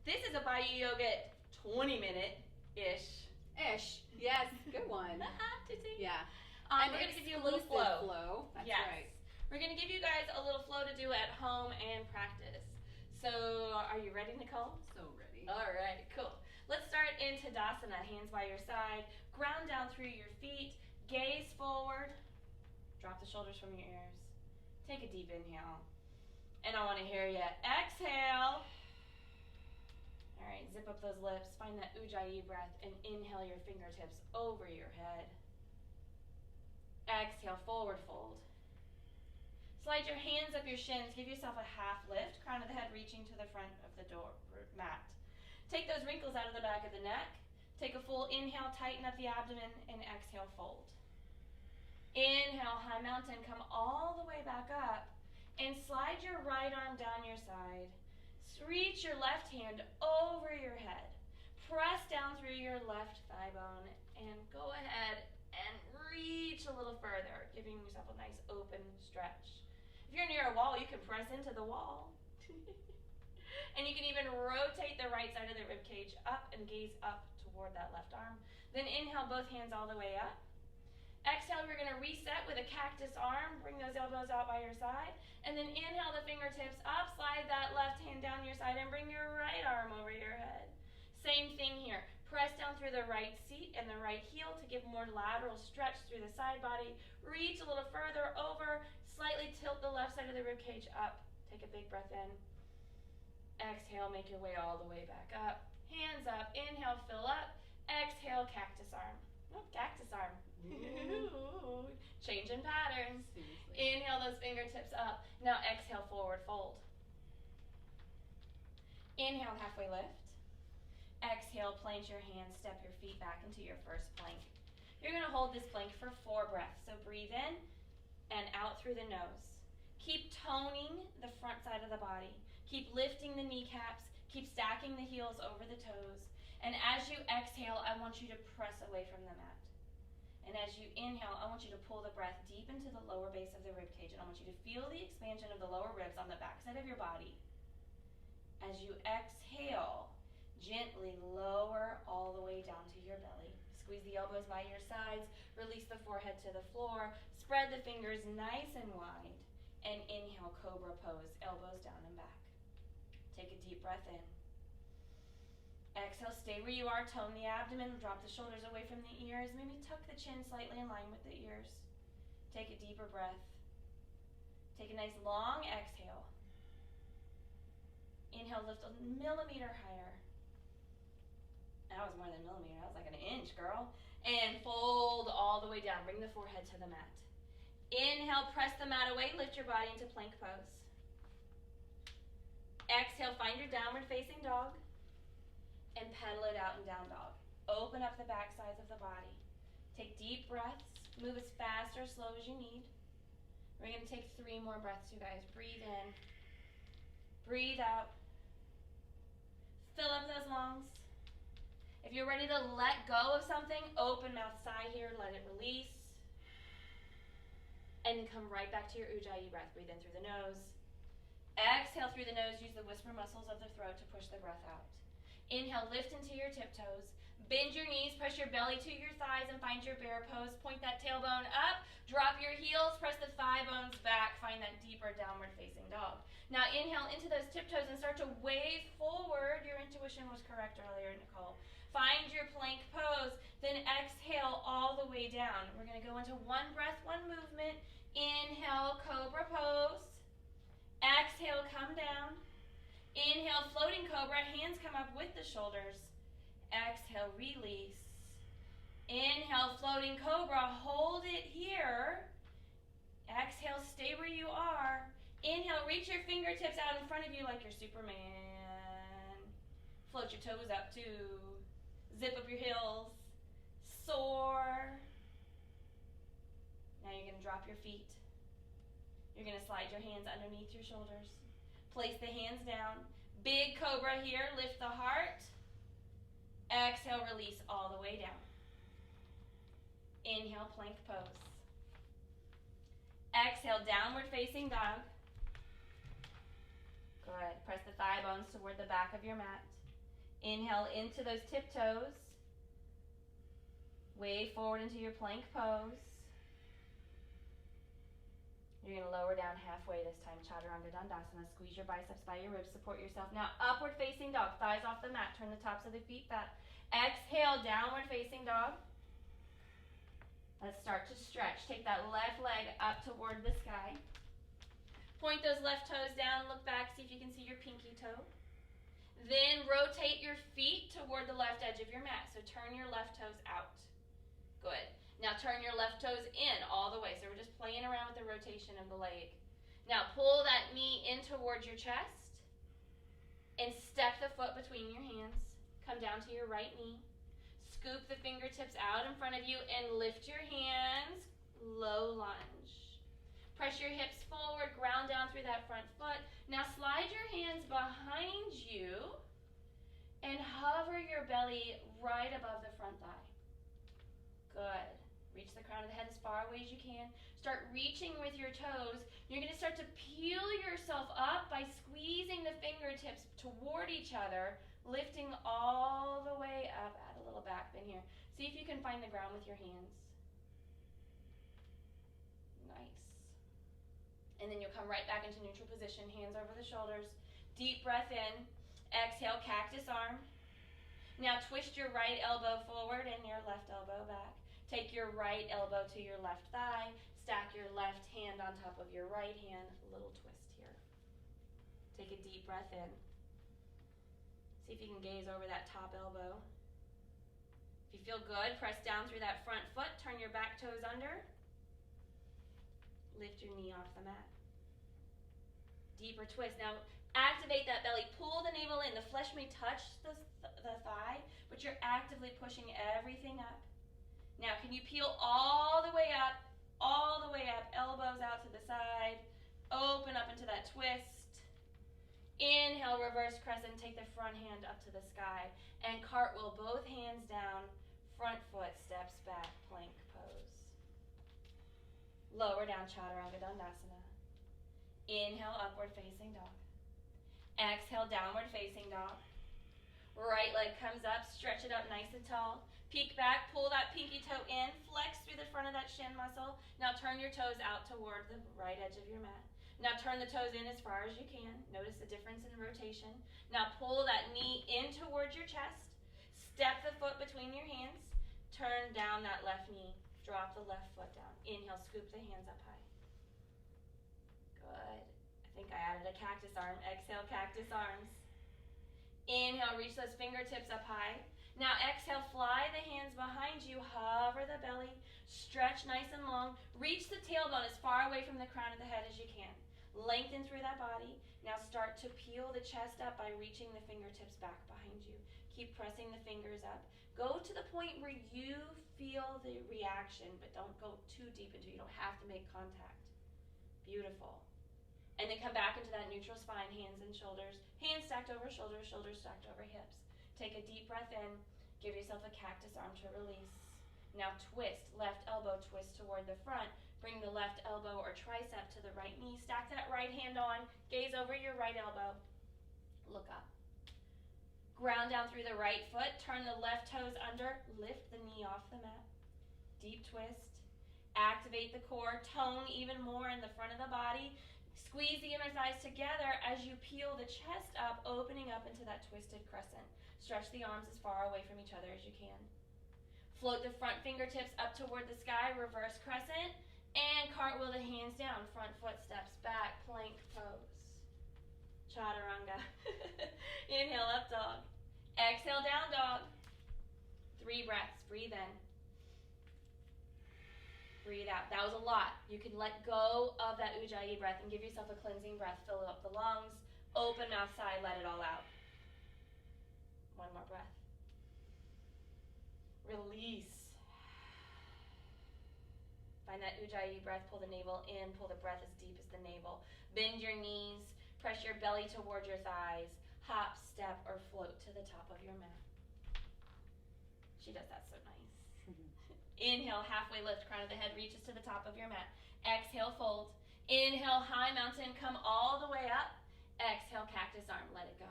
This is a Bayou Yoga 20-minute-ish. Ish. Yes, good one. Yeah. We're going to give you a little flow. That's yes. right. We're going to give you guys a little flow to do at home and practice. So, are you ready, Nicole? So ready. All right, cool. Let's start in Tadasana. Hands by your side. Ground down through your feet. Gaze forward. Drop the shoulders from your ears. Take a deep inhale. And I want to hear you exhale. All right, zip up those lips. Find that Ujjayi breath and inhale your fingertips over your head. Exhale, forward fold. Slide your hands up your shins. Give yourself a half lift. Crown of the head reaching to the front of the door mat. Take those wrinkles out of the back of the neck. Take a full inhale, tighten up the abdomen, and exhale, fold. Inhale, high mountain. Come all the way back up and slide your right arm down your side. Reach your left hand over your head. Press down through your left thigh bone and go ahead and reach a little further, giving yourself a nice open stretch. If you're near a wall, you can press into the wall. And you can even rotate the right side of the rib cage up and gaze up toward that left arm. Then inhale both hands all the way up. Exhale, we're going to reset with a cactus arm. Bring those elbows out by your side. And then inhale the fingertips up. Slide that left hand down your side and bring your right arm over your head. Same thing here. Press down through the right seat and the right heel to give more lateral stretch through the side body. Reach a little further over. Slightly tilt the left side of the rib cage up. Take a big breath in. Exhale, make your way all the way back up. Hands up. Inhale, fill up. Exhale, cactus arm. Oh, cactus arm. Ooh. Changing patterns. Seriously. Inhale those fingertips up. Now exhale, forward fold. Inhale, halfway lift. Exhale, plant your hands, step your feet back into your first plank. You're going to hold this plank for 4 breaths. So breathe in and out through the nose. Keep toning the front side of the body. Keep lifting the kneecaps. Keep stacking the heels over the toes. And as you exhale, I want you to press away from the mat. And as you inhale, I want you to pull the breath deep into the lower base of the rib cage. And I want you to feel the expansion of the lower ribs on the back side of your body. As you exhale, gently lower all the way down to your belly. Squeeze the elbows by your sides. Release the forehead to the floor. Spread the fingers nice and wide. And inhale, Cobra Pose, elbows down and back. Take a deep breath in. Exhale, stay where you are, tone the abdomen, drop the shoulders away from the ears, maybe tuck the chin slightly in line with the ears. Take a deeper breath. Take a nice long exhale. Inhale, lift a millimeter higher. That was more than a millimeter, that was like an inch, girl. And fold all the way down, bring the forehead to the mat. Inhale, press the mat away, lift your body into plank pose. Exhale, find your downward facing dog. And pedal it out in down dog. Open up the back sides of the body. Take deep breaths. Move as fast or slow as you need. We're going to take 3 more breaths, you guys. Breathe in. Breathe out. Fill up those lungs. If you're ready to let go of something, open mouth sigh here. Let it release. And come right back to your Ujjayi breath. Breathe in through the nose. Exhale through the nose. Use the whisper muscles of the throat to push the breath out. Inhale, lift into your tiptoes. Bend your knees, press your belly to your thighs and find your bear pose. Point that tailbone up, drop your heels, press the thigh bones back, find that deeper downward facing dog. Now inhale into those tiptoes and start to wave forward. Your intuition was correct earlier, Nicole. Find your plank pose, then exhale all the way down. We're going to go into 1 breath, 1 movement. Inhale, Cobra Pose. Exhale, come down. Inhale, floating cobra, hands come up with the shoulders. Exhale, release. Inhale, floating cobra, hold it here. Exhale, stay where you are. Inhale, reach your fingertips out in front of you like you're Superman. Float your toes up too. Zip up your heels. Soar. Now you're going to drop your feet. You're going to slide your hands underneath your shoulders. Place the hands down. Big cobra here. Lift the heart. Exhale, release all the way down. Inhale, plank pose. Exhale, downward facing dog. Good. Press the thigh bones toward the back of your mat. Inhale into those tiptoes. Way forward into your plank pose. You're going to lower down halfway this time. Chaturanga Dandasana. Squeeze your biceps by your ribs. Support yourself. Now upward facing dog. Thighs off the mat. Turn the tops of the feet back. Exhale, downward facing dog. Let's start to stretch. Take that left leg up toward the sky. Point those left toes down. Look back. See if you can see your pinky toe. Then rotate your feet toward the left edge of your mat. So turn your left toes out. Good. Now turn your left toes in all the way. So we're just playing around with the rotation of the leg. Now pull that knee in towards your chest and step the foot between your hands. Come down to your right knee. Scoop the fingertips out in front of you and lift your hands. Low lunge. Press your hips forward, ground down through that front foot. Now slide your hands behind you and hover your belly right above the front thigh. Good. Reach the crown of the head as far away as you can. Start reaching with your toes. You're going to start to peel yourself up by squeezing the fingertips toward each other, lifting all the way up. Add a little back bend here. See if you can find the ground with your hands. Nice. And then you'll come right back into neutral position, hands over the shoulders. Deep breath in. Exhale, cactus arm. Now twist your right elbow forward and your left elbow back. Take your right elbow to your left thigh. Stack your left hand on top of your right hand. A little twist here. Take a deep breath in. See if you can gaze over that top elbow. If you feel good, press down through that front foot. Turn your back toes under. Lift your knee off the mat. Deeper twist. Now activate that belly. Pull the navel in. The flesh may touch the thigh, but you're actively pushing everything up. Now, can you peel all the way up, elbows out to the side, open up into that twist. Inhale, reverse crescent, take the front hand up to the sky, and cartwheel, both hands down, front foot steps back, plank pose. Lower down, Chaturanga Dandasana. Inhale, upward facing dog. Exhale, downward facing dog. Right leg comes up, stretch it up nice and tall. Peek back, pull that pinky toe in, flex through the front of that shin muscle. Now turn your toes out toward the right edge of your mat. Now turn the toes in as far as you can. Notice the difference in rotation. Now pull that knee in towards your chest. Step the foot between your hands. Turn down that left knee. Drop the left foot down. Inhale, scoop the hands up high. Good. I think I added a cactus arm. Exhale, cactus arms. Inhale, reach those fingertips up high. Now exhale, fly the hands behind you, hover the belly, stretch nice and long. Reach the tailbone as far away from the crown of the head as you can. Lengthen through that body. Now start to peel the chest up by reaching the fingertips back behind you. Keep pressing the fingers up. Go to the point where you feel the reaction, but don't go too deep into it. You don't have to make contact. Beautiful. And then come back into that neutral spine, hands and shoulders. Hands stacked over shoulders, shoulders stacked over hips. Take a deep breath in. Give yourself a cactus arm to release. Now twist, left elbow twist toward the front. Bring the left elbow or tricep to the right knee. Stack that right hand on. Gaze over your right elbow. Look up. Ground down through the right foot. Turn the left toes under. Lift the knee off the mat. Deep twist. Activate the core. Tone even more in the front of the body. Squeeze the inner thighs together as you peel the chest up, opening up into that twisted crescent. Stretch the arms as far away from each other as you can. Float the front fingertips up toward the sky, reverse crescent, and cartwheel the hands down. Front foot steps back, plank pose. Chaturanga. Inhale, up dog. Exhale, down dog. 3 breaths. Breathe in. Breathe out. That was a lot. You can let go of that Ujjayi breath and give yourself a cleansing breath. Fill up the lungs. Open mouth side. Let it all out. 1 more breath. Release. Find that Ujjayi breath. Pull the navel in. Pull the breath as deep as the navel. Bend your knees. Press your belly toward your thighs. Hop, step, or float to the top of your mat. She does that so nice. Inhale, halfway lift. Crown of the head reaches to the top of your mat. Exhale, fold. Inhale, high mountain. Come all the way up. Exhale, cactus arm. Let it go.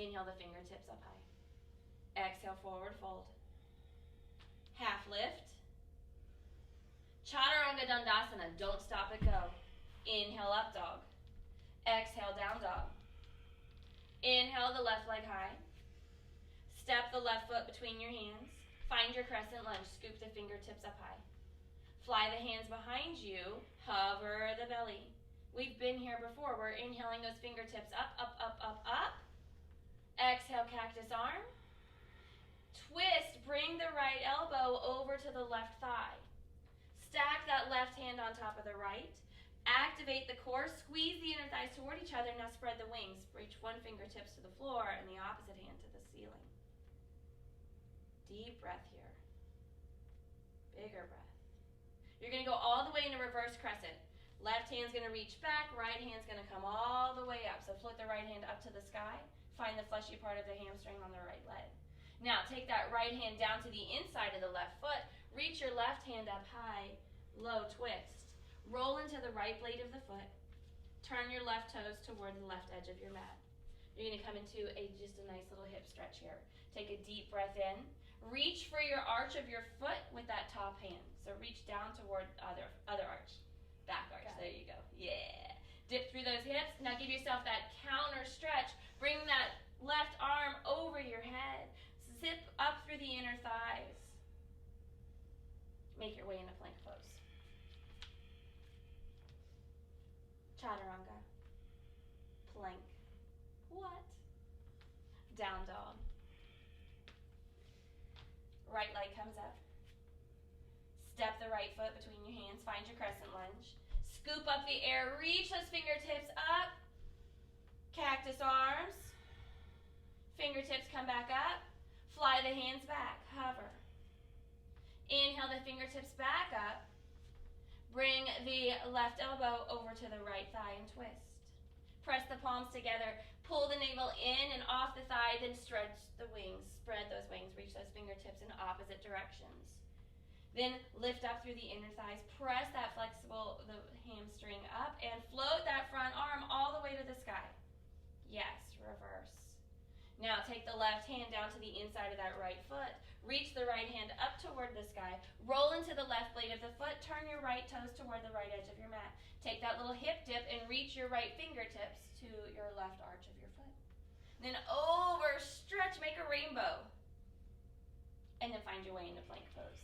Inhale the fingertips up high. Exhale, forward fold. Half lift. Chaturanga Dandasana. Don't stop it, go. Inhale, up dog. Exhale, down dog. Inhale the left leg high. Step the left foot between your hands. Find your crescent lunge. Scoop the fingertips up high. Fly the hands behind you. Hover the belly. We've been here before. We're inhaling those fingertips up, up, up, up, up. Exhale, cactus arm. Twist. Bring the right elbow over to the left thigh. Stack that left hand on top of the right. Activate the core. Squeeze the inner thighs toward each other. Now spread the wings. Reach one fingertips to the floor and the opposite hand to the ceiling. Deep breath here. Bigger breath. You're going to go all the way into reverse crescent. Left hand's going to reach back. Right hand's going to come all the way up. So float the right hand up to the sky. Find the fleshy part of the hamstring on the right leg. Now take that right hand down to the inside of the left foot. Reach your left hand up high. Low twist. Roll into the right blade of the foot. Turn your left toes toward the left edge of your mat. You're going to come into just a nice little hip stretch here. Take a deep breath in. Reach for your arch of your foot with that top hand. So reach down toward other arch. Back arch. There you go. Yeah. Dip through those hips. Now give yourself that counter stretch. Bring that left arm over your head. Zip up through the inner thighs. Make your way into plank pose. Chaturanga. Plank. What? Down dog. Right leg comes up. Step the right foot between your hands. Find your crescent lunge. Scoop up the air. Reach those fingertips up. Cactus arms. Fingertips come back up. Fly the hands back. Hover. Inhale the fingertips back up. Bring the left elbow over to the right thigh and twist. Press the palms together. Pull the navel in and off the thigh, then stretch the wings. Spread those wings. Reach those fingertips in opposite directions. Then lift up through the inner thighs. Press that the hamstring up and float that front arm all the way to the sky. Yes, reverse. Now take the left hand down to the inside of that right foot. Reach the right hand up toward the sky. Roll into the left blade of the foot. Turn your right toes toward the right edge of your mat. Take that little hip dip and reach your right fingertips to your left arch of your foot. Then over, stretch, make a rainbow. And then find your way into plank pose.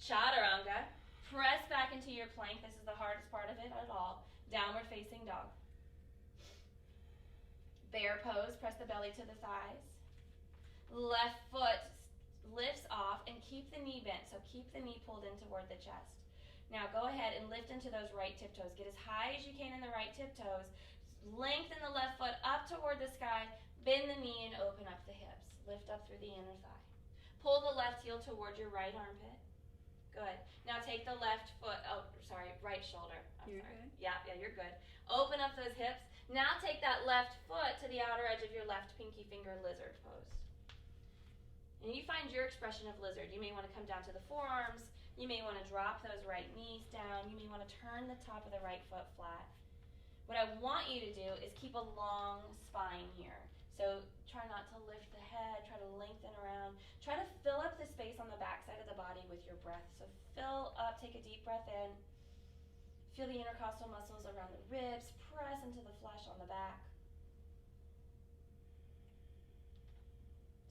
Chaturanga. Press back into your plank. This is the hardest part of it at all. Downward facing dog. Bear pose. Press the belly to the thighs. Left foot lifts off and keep the knee bent. So keep the knee pulled in toward the chest. Now go ahead and lift into those right tiptoes. Get as high as you can in the right tiptoes. Lengthen the left foot up toward the sky. Bend the knee and open up the hips. Lift up through the inner thigh. Pull the left heel toward your right armpit. Good. Now take the left foot, right shoulder. You're good? Yeah, you're good. Open up those hips. Now take that left foot to the outer edge of your left pinky finger lizard pose. And you find your expression of lizard. You may want to come down to the forearms. You may want to drop those right knees down. You may want to turn the top of the right foot flat. What I want you to do is keep a long spine here. So try not to lift the head. Try to lengthen around. Try to fill up the space on the back side of the body with your breath. So fill up. Take a deep breath in. Feel the intercostal muscles around the ribs. Press into the flesh on the back.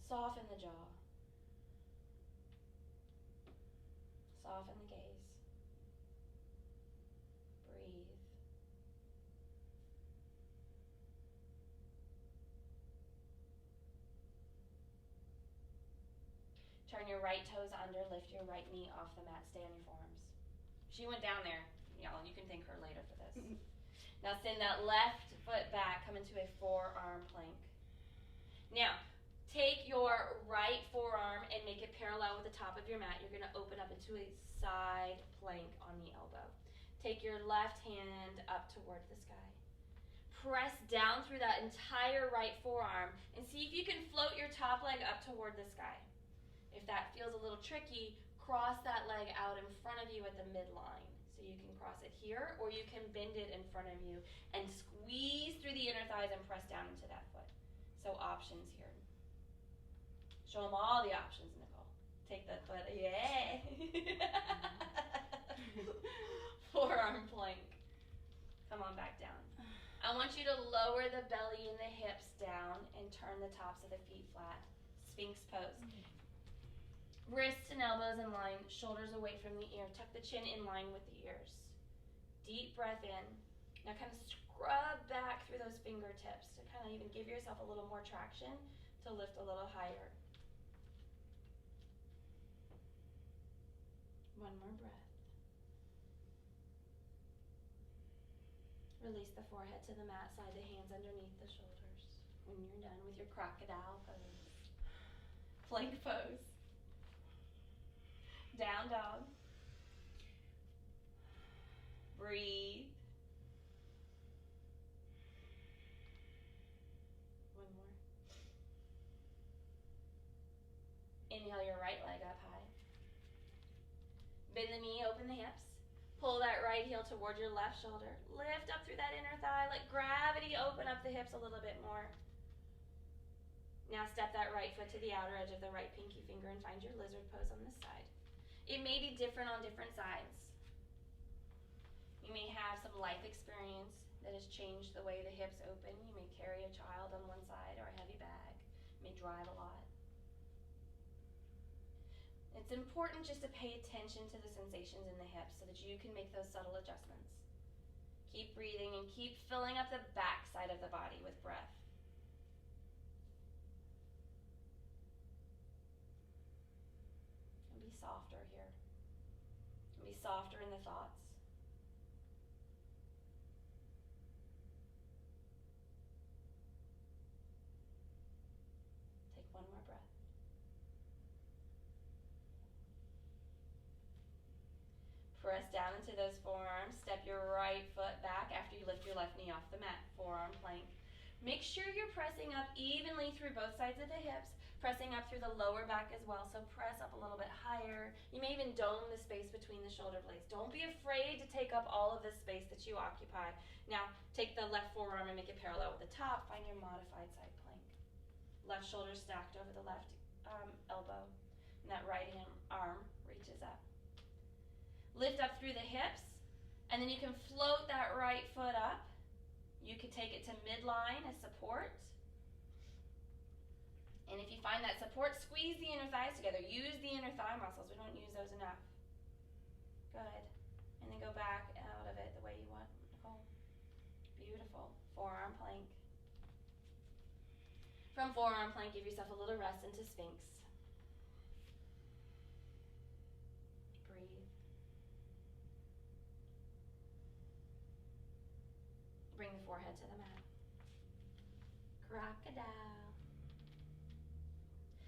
Soften the jaw. Soften the gaze. Breathe. Turn your right toes under, lift your right knee off the mat, stay on your forearms. She went down there, y'all, and you can thank her later for this. Now send that left foot back, come into a forearm plank. Now, take your right forearm and make it parallel with the top of your mat. You're going to open up into a side plank on the elbow. Take your left hand up toward the sky. Press down through that entire right forearm and see if you can float your top leg up toward the sky. If that feels a little tricky, cross that leg out in front of you at the midline. So you can cross it here or you can bend it in front of you and squeeze through the inner thighs and press down into that foot. So options here. Show them all the options, Nicole. Take the foot, yeah. Forearm plank. Come on back down. I want you to lower the belly and the hips down and turn the tops of the feet flat. Sphinx pose. Wrists and elbows in line, shoulders away from the ear. Tuck the chin in line with the ears. Deep breath in. Now kind of scrub back through those fingertips to kind of even give yourself a little more traction to lift a little higher. One more breath. Release the forehead to the mat, slide the hands underneath the shoulders. When you're done with your crocodile pose. Plank pose. Down dog. Breathe. One more. Inhale your right leg up high. Bend the knee, open the hips. Pull that right heel toward your left shoulder. Lift up through that inner thigh. Let gravity open up the hips a little bit more. Now step that right foot to the outer edge of the right pinky finger and find your lizard pose on this side. It may be different on different sides. You may have some life experience that has changed the way the hips open. You may carry a child on one side or a heavy bag. You may drive a lot. It's important just to pay attention to the sensations in the hips so that you can make those subtle adjustments. Keep breathing and keep filling up the back side of the body with breath. And be softer here. And be softer in the thoughts. Take one more breath. Press down into those forearms. Step your right foot back after you lift your left knee off the mat. Forearm plank. Make sure you're pressing up evenly through both sides of the hips, pressing up through the lower back as well. So press up a little bit higher. You may even dome the space between the shoulder blades. Don't be afraid to take up all of this space that you occupy. Now, take the left forearm and make it parallel with the top. Find your modified side plank. Left shoulder stacked over the left elbow. And that right arm reaches up. Lift up through the hips, and then you can float that right foot up. You could take it to midline as support. And if you find that support, squeeze the inner thighs together. Use the inner thigh muscles. We don't use those enough. Good. And then go back out of it the way you want, Nicole. Beautiful. Forearm plank. From forearm plank, give yourself a little rest into Sphinx. Breathe. Bring the forehead to the mat. Crocodile.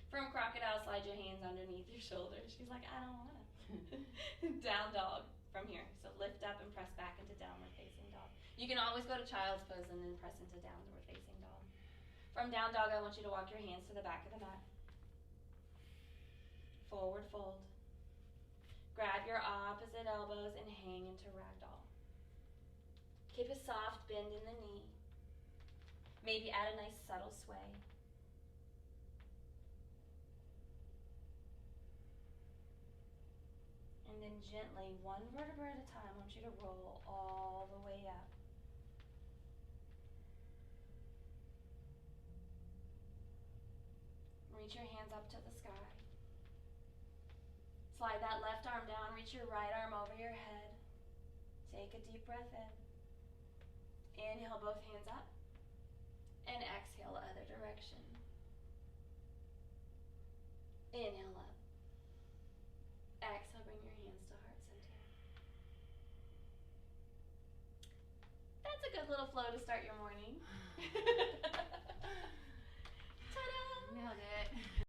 From crocodile, slide your hands underneath your shoulders. She's like, I don't want to. Down dog from here. So lift up and press back into downward facing dog. You can always go to child's pose and then press into downward facing dog. From down dog, I want you to walk your hands to the back of the mat. Forward fold. Grab your opposite elbows and hang into ragdoll. Keep a soft bend in the knee. Maybe add a nice subtle sway. And then gently, one vertebra at a time, I want you to roll all the way up. Reach your hands up to the sky. Slide that left arm down, reach your right arm over your head. Take a deep breath in. Inhale both hands up. And exhale other direction. Inhale up. Exhale, bring your hands to heart center. That's a good little flow to start your morning. Ta-da! Nailed it.